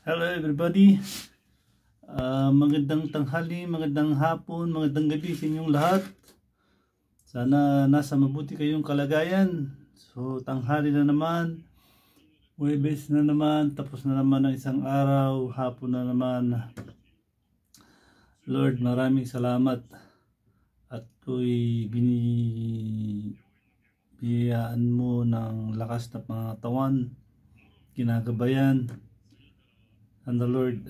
Hello everybody, magandang tanghali, magandang hapon, magandang gabi sa inyong lahat. Sana nasa mabuti kayong kalagayan. So tanghali na naman, Huwebes na naman, tapos na naman ang isang araw, hapon na naman. Lord, maraming salamat at ko'y binibiyaan mo ng lakas na pangatawan, ginagabayan. And the Lord,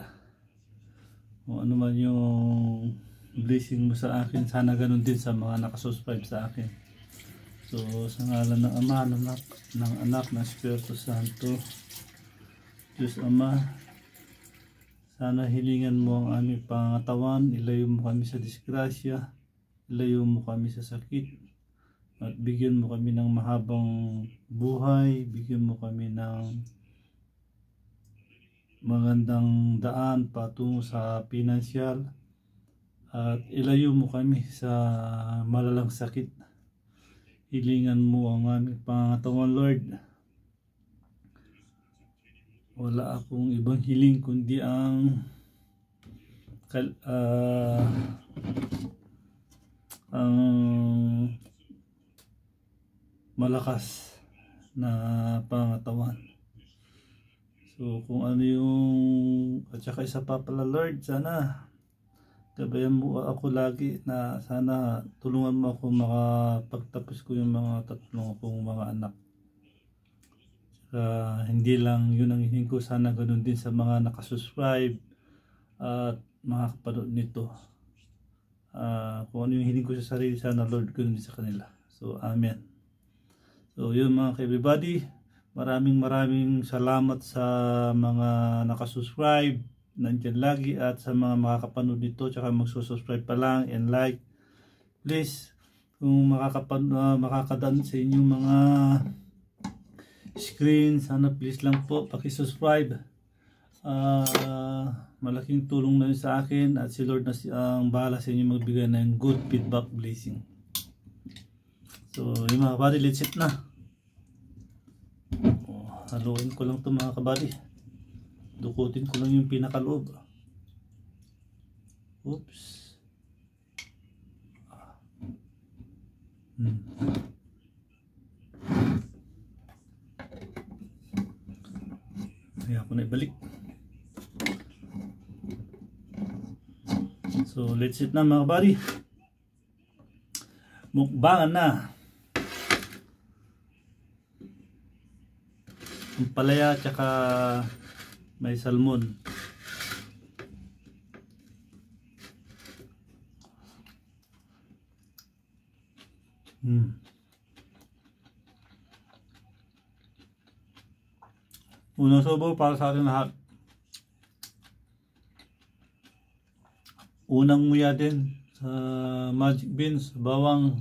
kung ano man yung blessing mo sa akin, sana ganun din sa mga nakasubscribe sa akin. So sa ngalan ng Ama, ng Anak, ng Espiritu Santo, Diyos Ama, sana hilingan mo ang aming pangatawan, ilayo mo kami sa disgrasya, ilayo mo kami sa sakit, at bigyan mo kami ng mahabang buhay, bigyan mo kami ng magandang daan patungo sa pinansyal, at ilayo mo kami sa malalang sakit. Hilingan mo ang aming pangatawan, Lord. Wala akong ibang hiling kundi ang malakas na pangatawan. So kung ano yung, at saka isa pa pala, Lord, sana gabayan mo ako lagi, na sana tulungan mo ako makapagtapos ko yung mga tatlong kong mga anak. Hindi lang yun ang hiling ko, sana ganun din sa mga nakasubscribe at mga kapanood nito. Kung ano yung hiling ko sa sarili, sana Lord ganun din sa kanila. So amen. So yun mga everybody, maraming salamat sa mga nakasubscribe, nandyan lagi, at sa mga makakapanood dito, tsaka magsusubscribe pa lang and like. Please, kung makakadaan sa inyong mga screen, sana please lang po pakisubscribe. Malaking tulong na yun sa akin, at si Lord na ang bahala sa inyo magbigay ng good feedback, blessing. So yung mga kabady, let's sit na. Haluin ko lang ito mga kabady, dukutin ko lang yung pinakaloob. Oops. Kaya ako na ibalik. So let's sit na mga kabady, mukbangan na. Ang palaya tsaka may salmon. Unang subo para sa ating lahat. Unang nguya din sa magic beans, bawang.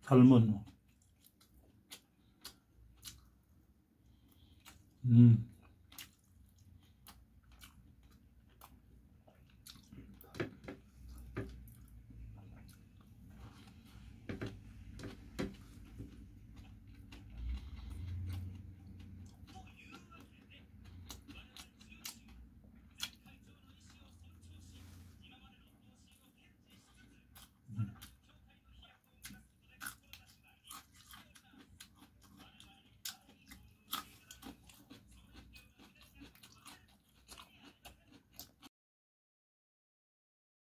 Salmon.